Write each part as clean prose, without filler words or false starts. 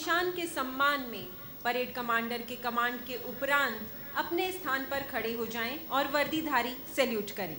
निशान के सम्मान में परेड कमांडर के कमांड के उपरांत अपने स्थान पर खड़े हो जाएं और वर्दीधारी सैल्यूट करें।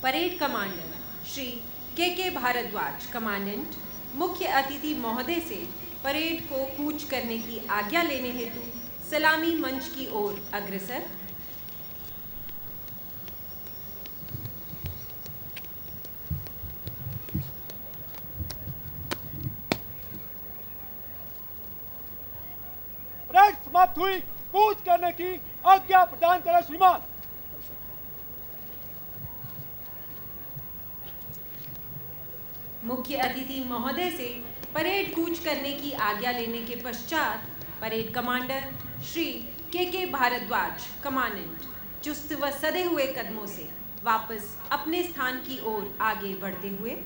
परेड कमांडर श्री के भारद्वाज कमांडेंट मुख्य अतिथि महोदय से परेड को कूच करने की आज्ञा लेने हेतु सलामी मंच की ओर अग्रसर। परेड समाप्त हुई, कूच करने की आज्ञा प्रदान करें श्रीमान। मुख्य अतिथि महोदय से परेड कूच करने की आज्ञा लेने के पश्चात परेड कमांडर श्री के भारद्वाज कमांडेंट चुस्त व सधे हुए कदमों से वापस अपने स्थान की ओर आगे बढ़ते हुए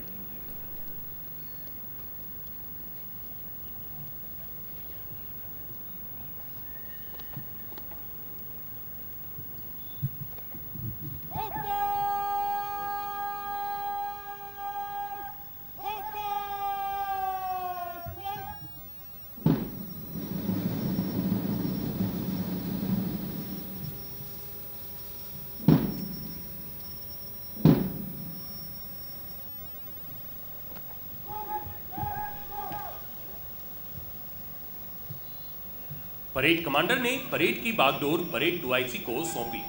परेड कमांडर ने परेड की बागडोर परेड 2IC को सौंपी।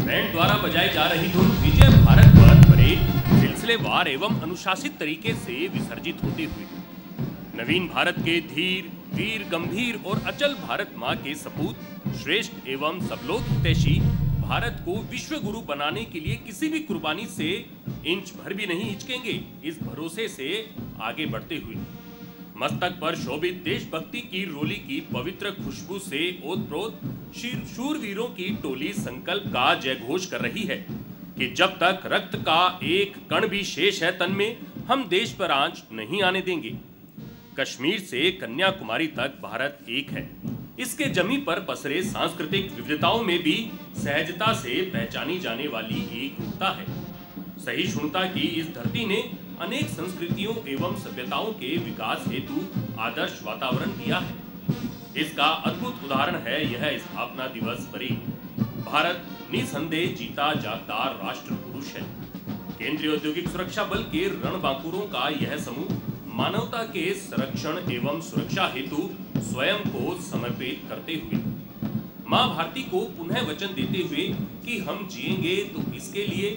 बैंड द्वारा बजाई जा रही धुन विजय भारत पर परेड सिलसिलेवार एवं अनुशासित तरीके से विसर्जित होते हुए नवीन भारत के धीर वीर गंभीर और अचल भारत माँ के सपूत श्रेष्ठ एवं सबलोक हितैषी भारत को विश्व गुरु बनाने के लिए किसी भी कुर्बानी से इंच भर भी नहीं हिचकेंगे, इस भरोसे से आगे बढ़ते हुए मस्तक पर शोभित देशभक्ति की रोली की पवित्र खुशबू से ओतप्रोत शूरवीरों की टोली संकल्प का जयघोष कर रही है कि जब तक रक्त का एक कण भी शेष है तन में, हम देश पर आंच नहीं आने देंगे। कश्मीर से कन्याकुमारी तक भारत एक है। इसके जमी पर पसरे सांस्कृतिक विविधताओं में भी सहजता से पहचानी जाने वाली एकरूपता है। सहिष्णुता की इस धरती ने अनेक संस्कृतियों एवं सभ्यताओं के विकास हेतु आदर्श वातावरण दिया है। इसका अद्भुत उदाहरण है यह स्थापना दिवस परेड। भारत निसंदेह जीता जागदार राष्ट्र पुरुष है। केंद्रीय औद्योगिक सुरक्षा बल के रणबांकुरों का यह समूह मानवता के संरक्षण एवं सुरक्षा हेतु स्वयं को समर्पित करते हुए मां भारती को पुनः वचन देते हुए कि हम जिएंगे तो इसके लिए,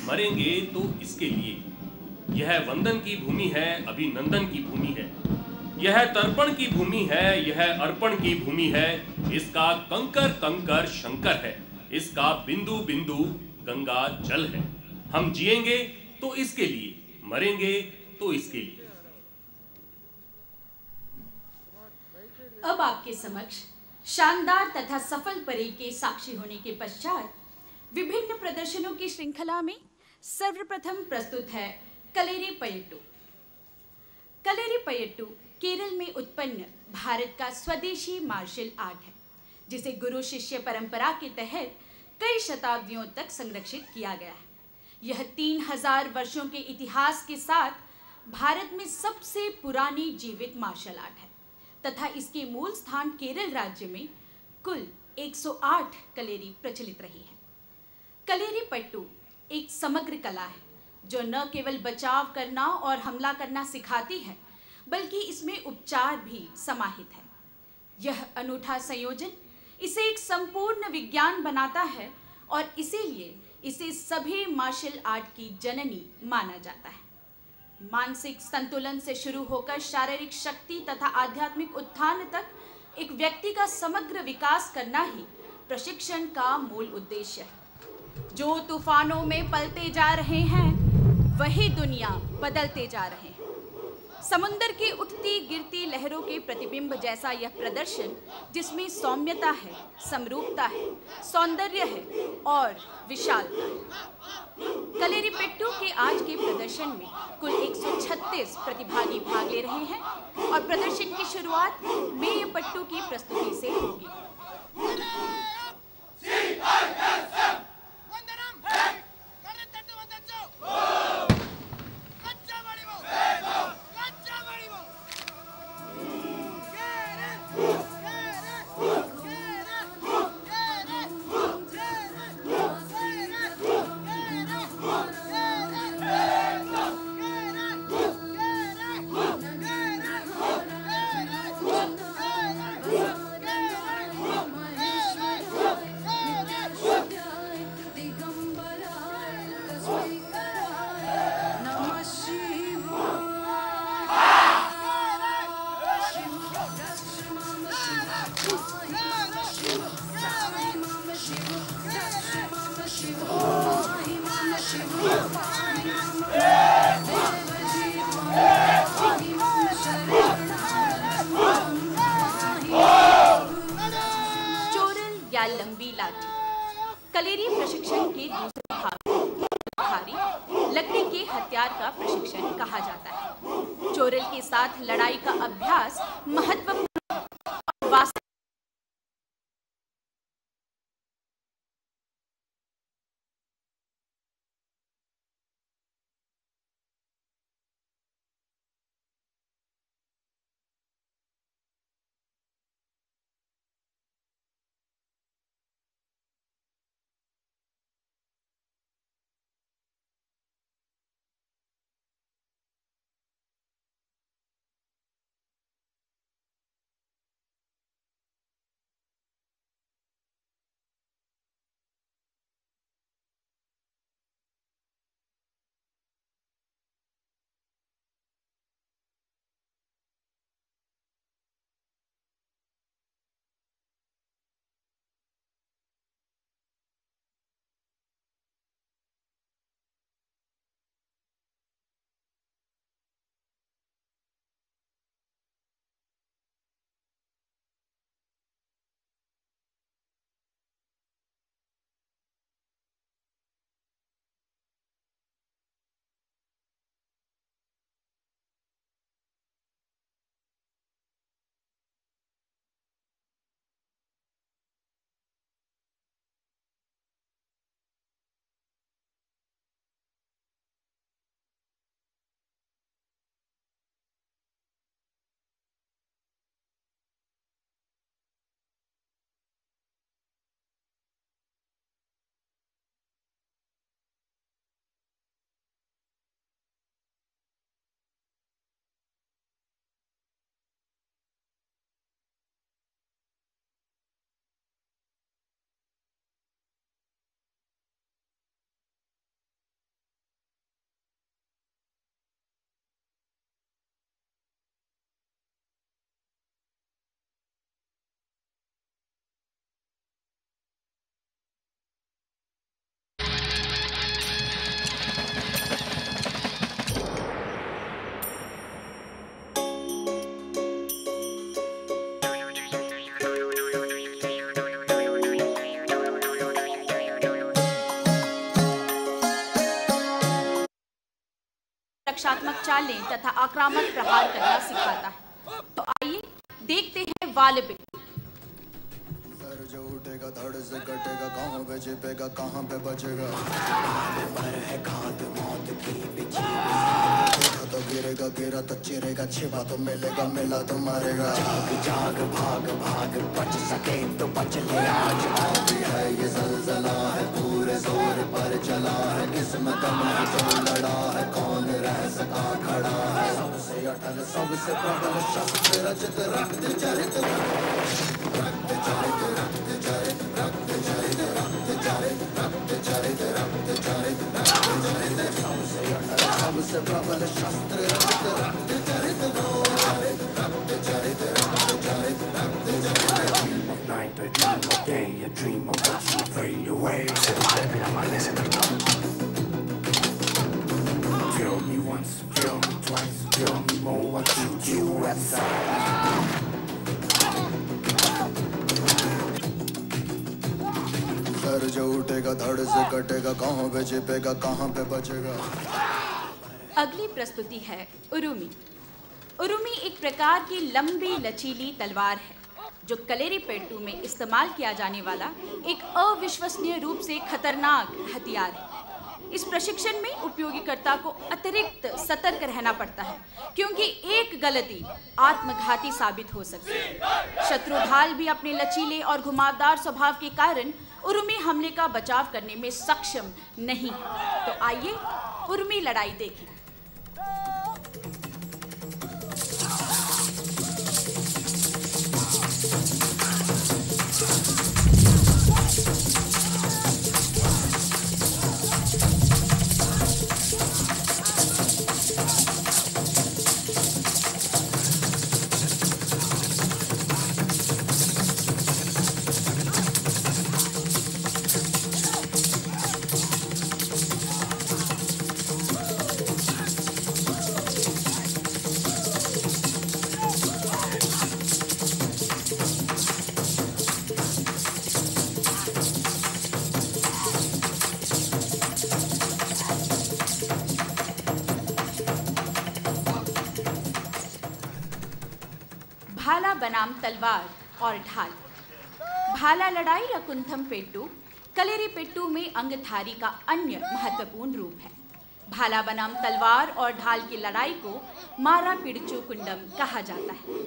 मरेंगे तो इसके लिए। यह वंदन की भूमि है, अभिनंदन की भूमि है, यह तर्पण की भूमि है, यह अर्पण की भूमि है। इसका कंकर कंकर शंकर है, इसका बिंदु बिंदु गंगा जल है। हम जिएंगे तो इसके लिए, मरेंगे तो इसके लिए। अब आपके समक्ष शानदार तथा सफल परेड के साक्षी होने के पश्चात विभिन्न प्रदर्शनों की श्रृंखला में सर्वप्रथम प्रस्तुत है कलेरी पयट्टू। कलेरी पयट्टू केरल में उत्पन्न भारत का स्वदेशी मार्शल आर्ट है, जिसे गुरु शिष्य परंपरा के तहत कई शताब्दियों तक संरक्षित किया गया है। यह 3000 वर्षों के इतिहास के साथ भारत में सबसे पुरानी जीवित मार्शल आर्ट है तथा इसके मूल स्थान केरल राज्य में कुल 108 कलेरी प्रचलित रही है। कलेरी पयट्टू एक समग्र कला है जो न केवल बचाव करना और हमला करना सिखाती है, बल्कि इसमें उपचार भी समाहित है। यह अनूठा संयोजन इसे एक संपूर्ण विज्ञान बनाता है और इसीलिए इसे सभी मार्शल आर्ट की जननी माना जाता है। मानसिक संतुलन से शुरू होकर शारीरिक शक्ति तथा आध्यात्मिक उत्थान तक एक व्यक्ति का समग्र विकास करना ही प्रशिक्षण का मूल उद्देश्य है। जो तूफानों में पलते जा रहे हैं वही दुनिया बदलते जा रहे हैं। समुद्र की उठती गिरती लहरों के प्रतिबिंब जैसा यह प्रदर्शन, जिसमें सौम्यता है, समरूपता है, सौंदर्य है और विशालता है। कलेरी पयट्टू के आज के प्रदर्शन में कुल 136 प्रतिभागी भाग ले रहे हैं और प्रदर्शन की शुरुआत मेय पट्टू की प्रस्तुति से होगी। लंबी लाठी कलेरी प्रशिक्षण के दूसरे भाग को भारी लकड़ी के हथियार का प्रशिक्षण कहा जाता है। चोरल के साथ लड़ाई का अभ्यास महत्वपूर्ण और वास्तविक रचनात्मक चालें तथा आक्रामक प्रहार करना सिखाता है। तो आइए देखते हैं वाले पिट्टू। सर जो उठेगा धड़ से कटेगा, कहाँ पे छिपेगा कहाँ पे बचेगा, मर है घात मौत की बिछी, तो गिरेगा गिरा तो चिरेगा, छिपा तो मिलेगा मिला तो मारेगा। जाग जाग भाग भाग बच सके तो बच ले आज, भी है ये ज़लज़ला है पूरे जोर पर चला है, किस्मत में जो लड़ा है कौन रह सका खड़ा है, सबसे अटल सबसे प्रबल शस्त्र रचित रक्त चरित, रक्त चरित रक्त चरित रक्त चरित रक्त चरित रक्त चरित रक्त चरित रक्त चरित, सबसे अटल सबसे प्रबल शस्त्र रचित रक्त चरित रक्त चरित रक्त चरित रक्त चरित। Night I dream of day, I dream of what you fade away. Se vale per amarle se perdón. Feel me once, feel me twice, feel me more, I'll shoot you outside. Sir जो उठेगा धड़ से कटेगा, कहाँ पे छिपेगा कहाँ पे बचेगा। अगली प्रस्तुति है उरुमी। उरुमी एक प्रकार की लंबी लचीली तलवार है जो कलेरीपेट्टू में इस्तेमाल किया जाने वाला एक अविश्वसनीय रूप से खतरनाक हथियार है। इस प्रशिक्षण में उपयोगकर्ता को अतिरिक्त सतर्क रहना पड़ता है क्योंकि एक गलती आत्मघाती साबित हो सकती है। शत्रु ढाल भी अपने लचीले और घुमावदार स्वभाव के कारण उरुमी हमले का बचाव करने में सक्षम नहीं है। तो आइए उरुमी लड़ाई देखें। भाला बनाम तलवार और ढाल। भाला लड़ाई या कुंथम पेट्टू कलेरीपेट्टू में अंगधारी का अन्य महत्वपूर्ण रूप है। भाला बनाम तलवार और ढाल की लड़ाई को मारा पिड़चू कुंडम कहा जाता है।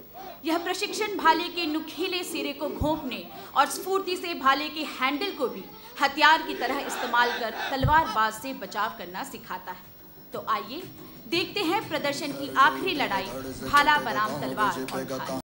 यह प्रशिक्षण भाले के नुकीले सिरे को घोंपने और स्फूर्ति से भाले के हैंडल को भी हथियार की तरह इस्तेमाल कर तलवारबाज से बचाव करना सिखाता है। तो आइए देखते हैं प्रदर्शन की आखिरी लड़ाई भाला बनाम तलवार और ढाल।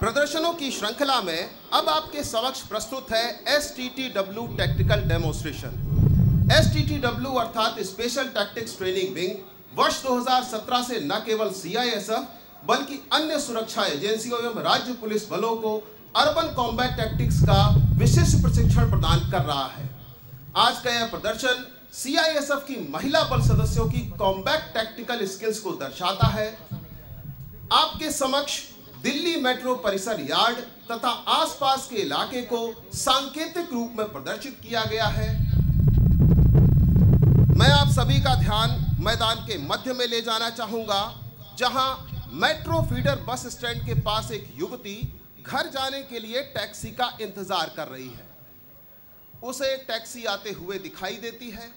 प्रदर्शनों की श्रृंखला में अब आपके समक्ष प्रस्तुत है STTW टैक्टिकल डेमोन्स्ट्रेशन। STTW अर्थात स्पेशल टैक्टिक्स ट्रेनिंग विंग वर्ष 2017 से न केवल CISF बल्कि अन्य सुरक्षा एजेंसियों एवं राज्य पुलिस बलों को अर्बन कॉम्बैट टैक्टिक्स का विशिष्ट प्रशिक्षण प्रदान कर रहा है। आज का यह प्रदर्शन CISF की महिला बल सदस्यों की कॉम्बैट टैक्टिकल स्किल्स को दर्शाता है। आपके समक्ष दिल्ली मेट्रो परिसर यार्ड तथा आसपास के इलाके को सांकेतिक रूप में प्रदर्शित किया गया है। मैं आप सभी का ध्यान मैदान के मध्य में ले जाना चाहूंगा, जहां मेट्रो फीडर बस स्टैंड के पास एक युवती घर जाने के लिए टैक्सी का इंतजार कर रही है। उसे टैक्सी आते हुए दिखाई देती है।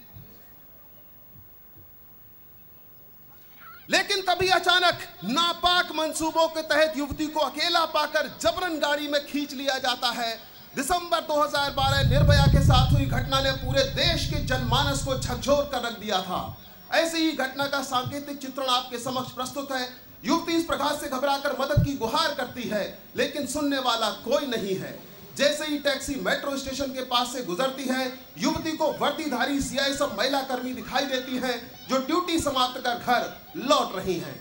लेकिन तभी अचानक नापाक मंसूबों के तहत युवती को अकेला पाकर जबरन गाड़ी में खींच लिया जाता है। दिसंबर 2012 निर्भया के साथ हुई घटना ने पूरे देश के जनमानस को झकझोर कर रख दिया था। ऐसी ही घटना का सांकेतिक चित्रण आपके समक्ष प्रस्तुत है। युवती इस प्रकार से घबराकर मदद की गुहार करती है, लेकिन सुनने वाला कोई नहीं है। जैसे ही टैक्सी मेट्रो स्टेशन के पास से गुजरती है, युवती को वर्दीधारी सीआईएसएफ महिला कर्मी दिखाई देती हैं, जो ड्यूटी समाप्त कर घर लौट रही हैं।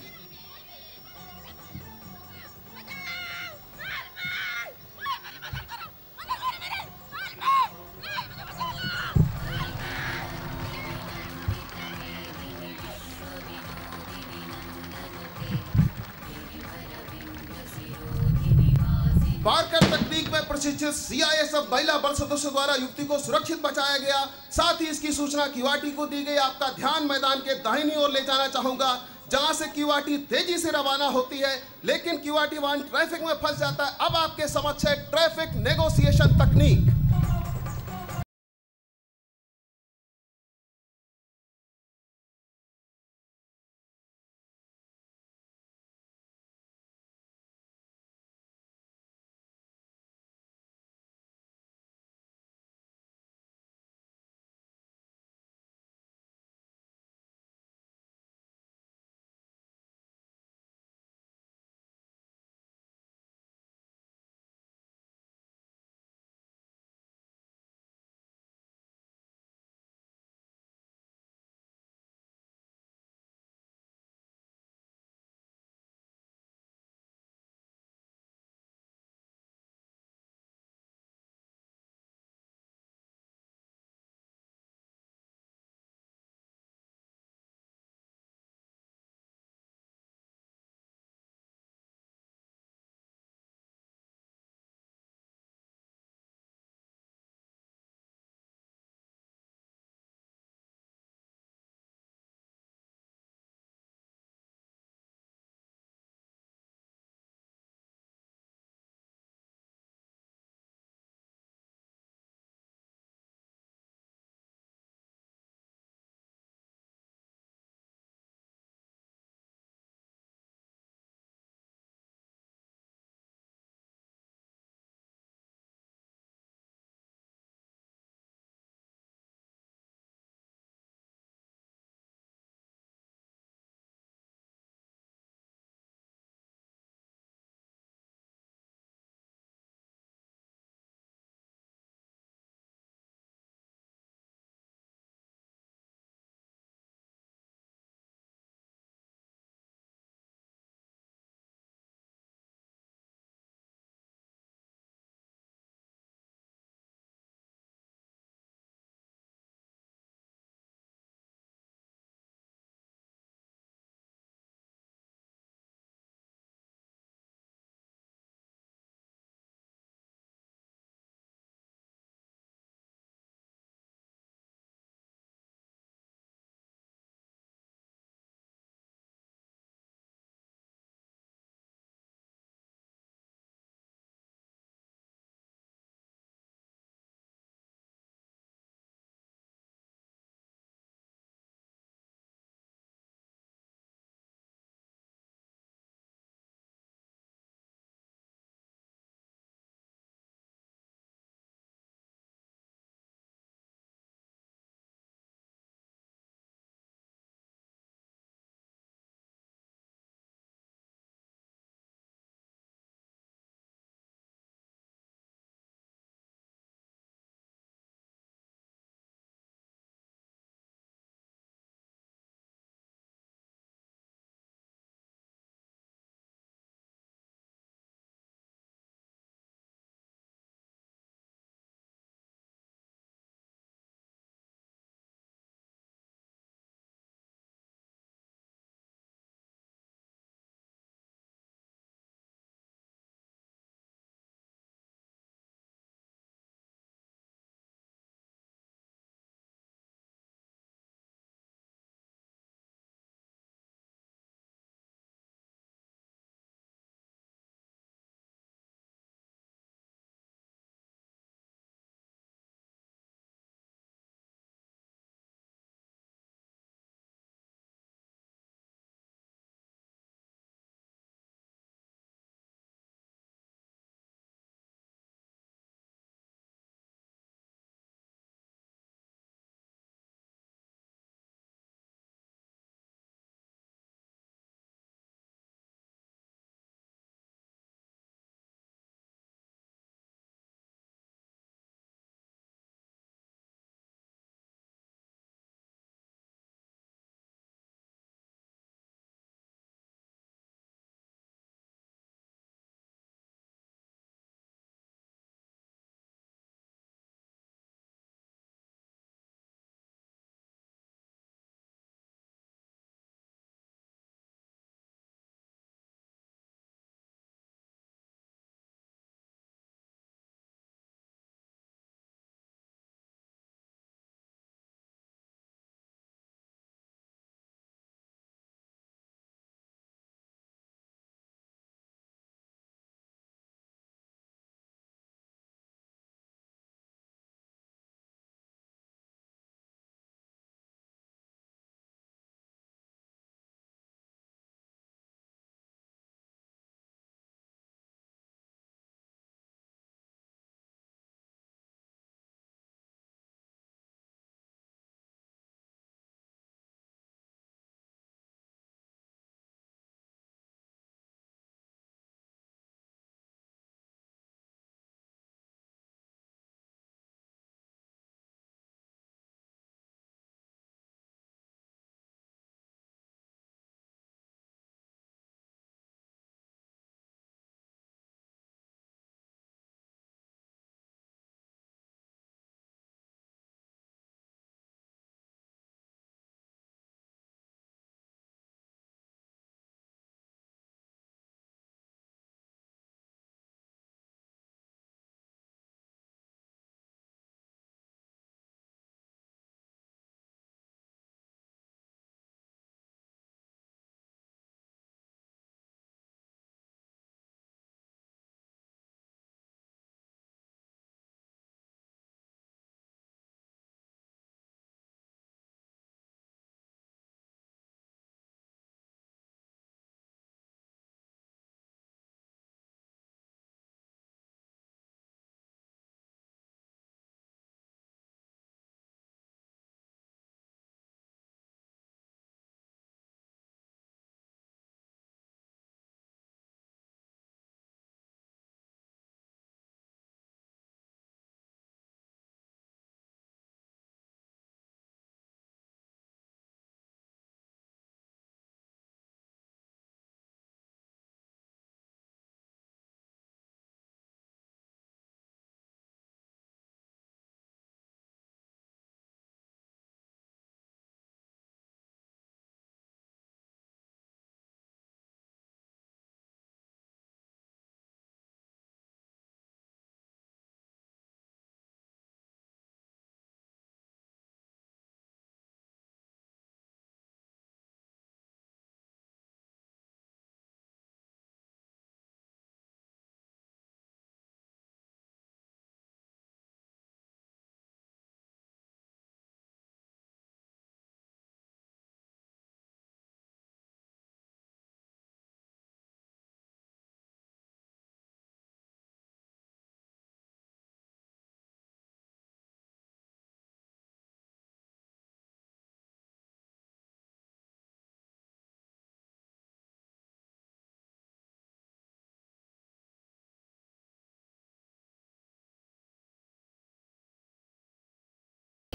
बारकर तकनीक में प्रशिक्षित सीआईएसएफ महिला बल सदस्यों द्वारा युवती को सुरक्षित बचाया गया। साथ ही इसकी सूचना क्यूआरटी को दी गई। आपका ध्यान मैदान के दाहिनी ओर ले जाना चाहूंगा, जहां से क्यूआरटी तेजी से रवाना होती है, लेकिन क्यूआरटी वाहन ट्रैफिक में फंस जाता है। अब आपके समक्ष है ट्रैफिक नेगोशिएशन तकनीक।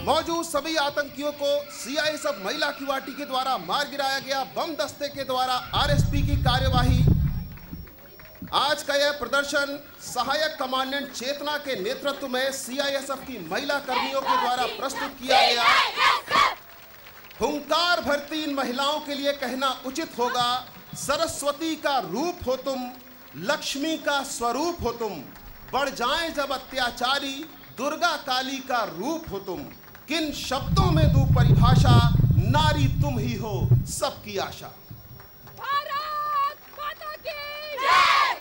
मौजूद सभी आतंकियों को सीआईएसएफ महिला क्यूआरटी के द्वारा मार गिराया गया। बम दस्ते के द्वारा आरएसपी की कार्यवाही। आज का यह प्रदर्शन सहायक कमांडेंट चेतना के नेतृत्व में सीआईएसएफ की महिला कर्मियों के द्वारा प्रस्तुत किया गया। हुंकार भरती इन महिलाओं के लिए कहना उचित होगा, सरस्वती का रूप हो तुम, लक्ष्मी का स्वरूप हो तुम, बढ़ जाएं जब अत्याचारी, दुर्गा काली का रूप हो तुम। किन शब्दों में दूं परिभाषा, नारी तुम ही हो सबकी आशा। भारत माता की जय।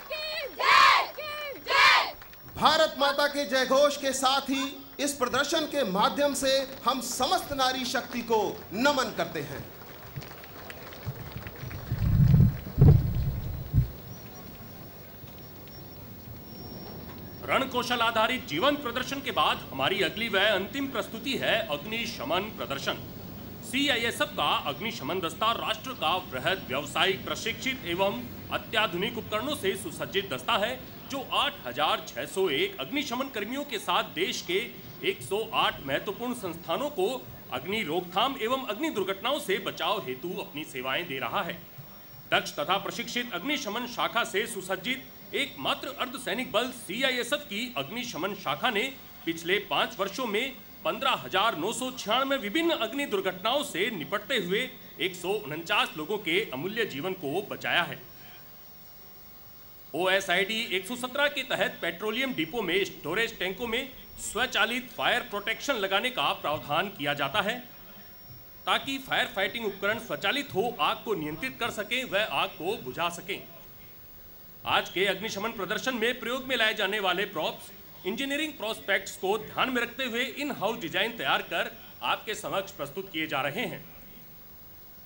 भारत माता के जय घोष के साथ ही इस प्रदर्शन के माध्यम से हम समस्त नारी शक्ति को नमन करते हैं। रण कौशल आधारित जीवन प्रदर्शन के बाद हमारी अगली व अंतिम प्रस्तुति है अग्निशमन प्रदर्शन। सीआईएसएफ का अग्निशमन दस्ता राष्ट्र का वृहद व्यावसायिक प्रशिक्षित एवं अत्याधुनिक उपकरणों से सुसज्जित दस्ता है, जो 8,601 अग्निशमन कर्मियों के साथ देश के 108 महत्वपूर्ण संस्थानों को अग्नि रोकथाम एवं अग्नि दुर्घटनाओं से बचाव हेतु अपनी सेवाएं दे रहा है। दक्ष तथा प्रशिक्षित अग्निशमन शाखा से सुसज्जित एकमात्र अर्धसैनिक बल सीआईएसएफ की अग्निशमन शाखा ने पिछले 5 वर्षों में 15,996 विभिन्न अग्नि दुर्घटनाओं से निपटते हुए 149 लोगों के अमूल्य जीवन को बचाया है। ओएसआईडी 117 के तहत पेट्रोलियम डिपो में स्टोरेज टैंकों में स्वचालित फायर प्रोटेक्शन लगाने का प्रावधान किया जाता है, ताकि फायर फाइटिंग उपकरण स्वचालित हो आग को नियंत्रित कर सकें व आग को बुझा सकें। आज के अग्निशमन प्रदर्शन में प्रयोग में लाए जाने वाले प्रॉप्स इंजीनियरिंग प्रोस्पेक्ट्स को ध्यान में रखते हुए इन हाउस डिजाइन तैयार कर आपके समक्ष प्रस्तुत किए जा रहे हैं।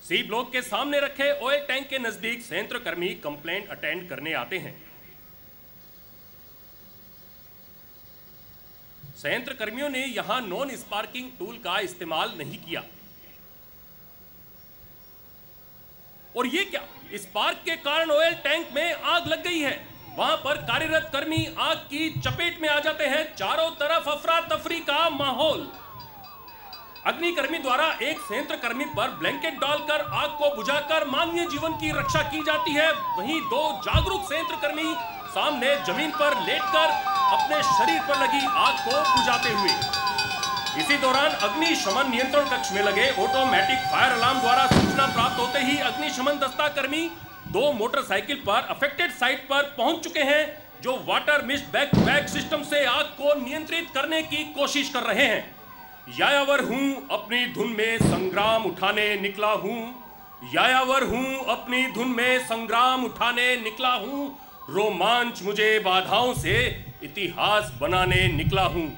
सी ब्लॉक के सामने रखे ऑयल टैंक के नजदीक संयंत्र कर्मी कंप्लेंट अटेंड करने आते हैं। संयंत्र कर्मियों ने यहां नॉन स्पार्किंग टूल का इस्तेमाल नहीं किया। और ये क्या, स्पार्क के कारण ऑयल टैंक में आग लग गई है। वहां पर कार्यरत कर्मी आग की चपेट में आ जाते हैं। चारों तरफ अफरा तफरी का माहौल। अग्निकर्मी द्वारा एक संयंत्र कर्मी पर ब्लैंकेट डालकर आग को बुझाकर मानवीय जीवन की रक्षा की जाती है। वहीं 2 जागरूक संयंत्र कर्मी सामने जमीन पर लेटकर अपने शरीर पर लगी आग को बुझाते हुए। इसी दौरान अग्निशमन नियंत्रण कक्ष में लगे ऑटोमेटिक फायर अलार्म द्वारा सूचना प्राप्त होते ही अग्निशमन दस्ता कर्मी 2 मोटरसाइकिल पर अफेक्टेड साइट पर पहुंच चुके हैं, जो वाटर मिस्ट बैक सिस्टम से आग को नियंत्रित करने की कोशिश कर रहे हैं। यायावर हूं अपनी धुन में संग्राम उठाने निकला हूं, यायावर हूं अपनी धुन में संग्राम उठाने निकला हूं, रोमांच मुझे बाधाओं से इतिहास बनाने निकला हूं।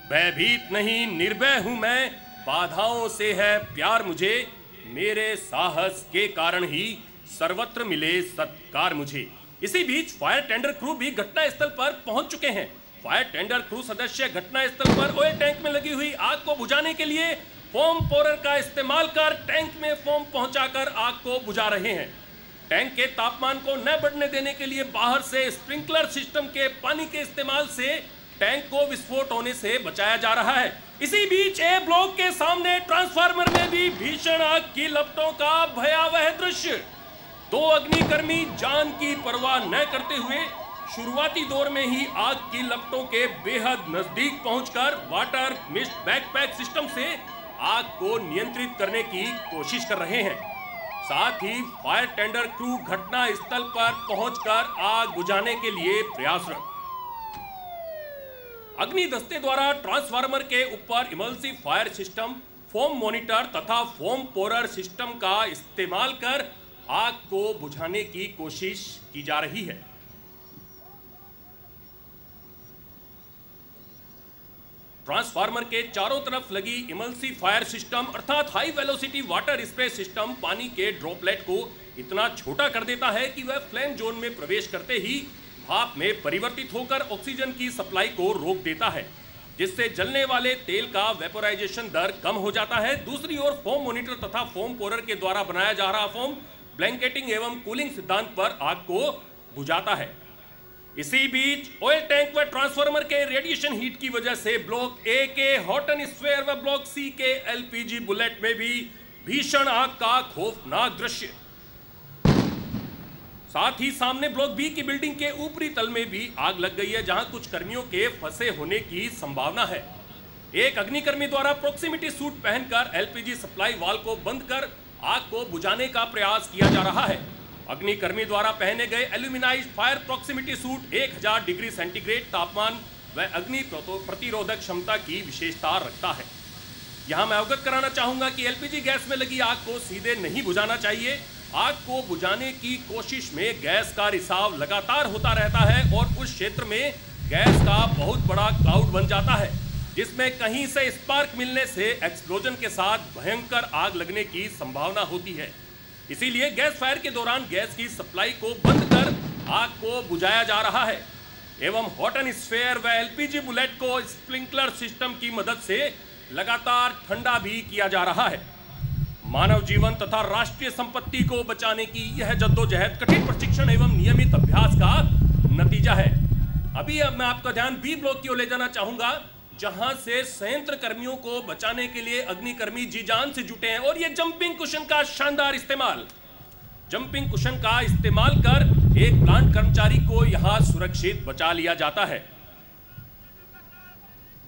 भयभीत नहीं निर्भय हूं मैं, बाधाओं से है प्यार मुझे, मेरे साहस के कारण ही सर्वत्र मिले सत्कार मुझे। इसी बीच फायर टेंडर क्रू भी घटना स्थल पर पहुंच चुके हैं। फायर टेंडर क्रू सदस्य घटना स्थल पर ऑयल टैंक में लगी हुई आग को बुझाने के लिए फोम पोरर का इस्तेमाल कर टैंक में फोम पहुंचाकर आग को बुझा रहे हैं। टैंक के तापमान को न बढ़ने देने के लिए बाहर से स्प्रिंकलर सिस्टम के पानी के इस्तेमाल से टैंक को विस्फोट होने से बचाया जा रहा है। इसी बीच ए ब्लॉक के सामने ट्रांसफार्मर में भी भीषण आग की लपटों का भयावह दृश्य। 2 अग्निकर्मी जान की परवाह न करते हुए शुरुआती दौर में ही आग की लपटों के बेहद नजदीक पहुंचकर वाटर मिस्ट बैकपैक सिस्टम से आग को नियंत्रित करने की कोशिश कर रहे हैं। साथ ही फायर टेंडर क्रू घटना स्थल पर पहुंचकर आग बुझाने के लिए प्रयासरत। अग्नि दस्ते द्वारा ट्रांसफार्मर के ऊपर immersive fire system, foam monitor तथा फोम पोरर सिस्टम का इस्तेमाल कर आग को बुझाने की कोशिश की जा रही है। ट्रांसफार्मर के चारों तरफ लगी इमल्सिव फायर सिस्टम अर्थात high velocity water spray system पानी के ड्रॉपलेट को इतना छोटा कर देता है कि वह फ्लेम जोन में प्रवेश करते ही भाप में परिवर्तित होकर ऑक्सीजन की सप्लाई को रोक देता है, जिससे जलने वाले तेल का वेपोराइजेशन दर कम हो जाता है। दूसरी ओर फोम मॉनिटर तथा फोम पोरर के द्वारा बनाया जा रहा फोम ब्लैंकेटिंग एवं कूलिंग सिद्धांत पर आग को बुझाता है। इसी बीच ऑयल टैंक व ट्रांसफार्मर के रेडिएशन हीट की वजह से ब्लॉक ए के हॉटन स्फीयर व ब्लॉक सी के एलपीजी बुलेट में भी भीषण आग का खौफनाक दृश्य। साथ ही सामने ब्लॉक बी की बिल्डिंग के ऊपरी तल में भी आग लग गई है, जहां कुछ कर्मियों के फंसे होने की संभावना है। एक अग्निकर्मी द्वारा प्रोक्सिमिटी सूट पहनकर एलपीजी सप्लाई वाल्व को बंद कर आग को बुझाने का प्रयास किया जा रहा है। अग्निकर्मी द्वारा पहने गए aluminised fire proximity suit 1000 degree centigrade तापमान व अग्नि प्रतिरोधक क्षमता की विशेषता रखता है। यहां मैं अवगत कराना चाहूंगा कि एलपीजी गैस में लगी आग को सीधे नहीं बुझाना चाहिए। आग को बुझाने की कोशिश में गैस का रिसाव लगातार होता रहता है और उस क्षेत्र में गैस का बहुत बड़ा क्लाउड बन जाता है, जिसमें कहीं से स्पार्क मिलने से एक्सप्लोजन के साथ भयंकर आग लगने की संभावना होती है। इसीलिए गैस फायर के दौरान गैस की सप्लाई को बंद कर आग को बुझाया जा रहा है एवं हॉटन स्फीयर व एलपीजी बुलेट को स्प्रिंकलर सिस्टम की मदद से लगातार ठंडा भी किया जा रहा है। मानव जीवन तथा राष्ट्रीय संपत्ति को बचाने की यह जद्दोजहद कठिन प्रशिक्षण एवं नियमित अभ्यास का नतीजा है। अभी मैं आपका ध्यान बी ब्लॉक की ओर ले जाना चाहूंगा, जहां से संयंत्र कर्मियों को बचाने के लिए अग्निकर्मी जी जान से जुटे हैं और ये जंपिंग कुशन का शानदार इस्तेमाल कर एक प्लांट कर्मचारी को यहां सुरक्षित बचा लिया जाता है।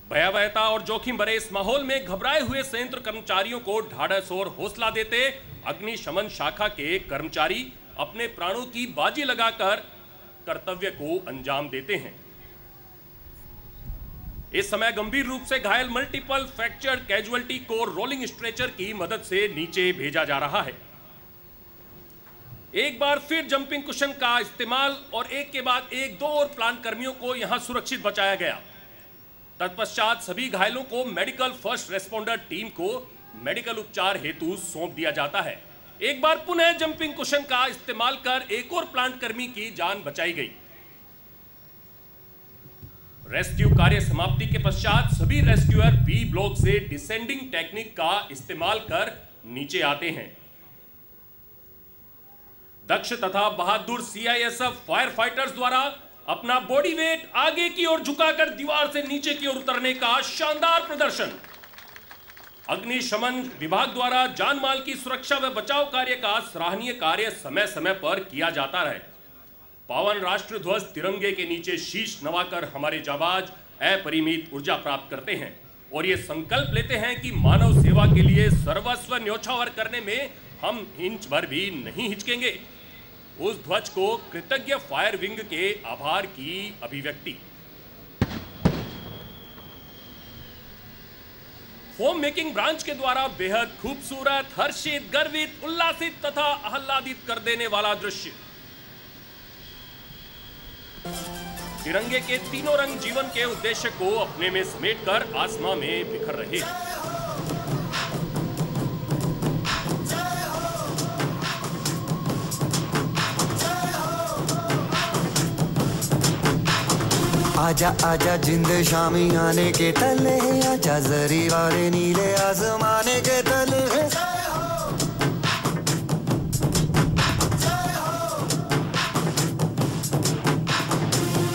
भयावहता और जोखिम भरे इस माहौल में घबराए हुए संयंत्र कर्मचारियों को ढाढ़स और हौसला देते अग्निशमन शाखा के कर्मचारी अपने प्राणों की बाजी लगाकर कर्तव्य को अंजाम देते हैं। इस समय गंभीर रूप से घायल मल्टीपल फ्रैक्चर्ड कैजुअल्टी को रोलिंग स्ट्रेचर की मदद से नीचे भेजा जा रहा है। एक बार फिर जंपिंग कुशन का इस्तेमाल और एक के बाद एक 2 और प्लांट कर्मियों को यहां सुरक्षित बचाया गया। तत्पश्चात सभी घायलों को मेडिकल फर्स्ट रेस्पोंडर टीम को मेडिकल उपचार हेतु सौंप दिया जाता है। एक बार पुनः जंपिंग कुशन का इस्तेमाल कर एक और प्लांट कर्मी की जान बचाई गई। रेस्क्यू कार्य समाप्ति के पश्चात सभी रेस्क्यूअर बी ब्लॉक से डिसेंडिंग टेक्निक का इस्तेमाल कर नीचे आते हैं। दक्ष तथा बहादुर सीआईएसएफ फायर फाइटर्स द्वारा अपना बॉडी वेट आगे की ओर झुकाकर दीवार से नीचे की ओर उतरने का शानदार प्रदर्शन। अग्निशमन विभाग द्वारा जान माल की सुरक्षा व बचाव कार्य का सराहनीय कार्य समय समय पर किया जाता रहे। पावन राष्ट्र ध्वज तिरंगे के नीचे शीश नवाकर हमारे जाबाज अपरिमित ऊर्जा प्राप्त करते हैं और ये संकल्प लेते हैं कि मानव सेवा के लिए सर्वस्व न्योछावर करने में हम इंच भर भी नहीं हिचकेंगे। उस ध्वज को कृतज्ञ फायर विंग के आभार की अभिव्यक्ति। फोम मेकिंग ब्रांच के द्वारा बेहद खूबसूरत, हर्षित, गर्वित, उल्लासित तथा आह्लादित कर देने वाला दृश्य। तिरंगे के तीनों रंग जीवन के उद्देश्य को अपने में समेटकर आसमां में बिखर रहे हैं। आजा आजा जिंद शामी आने के तले, आजा जरी वाले नीले आसमाने के तले।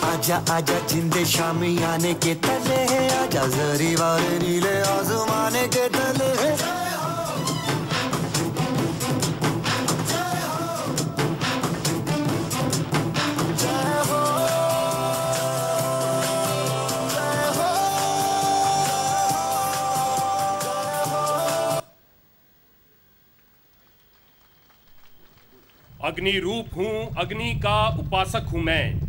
आजा आजा जिंद शामी आने के तले, आजा जरी वाले नीले आसमाने के तले। अग्नि रूप हूं, अग्नि का उपासक हूं मैं।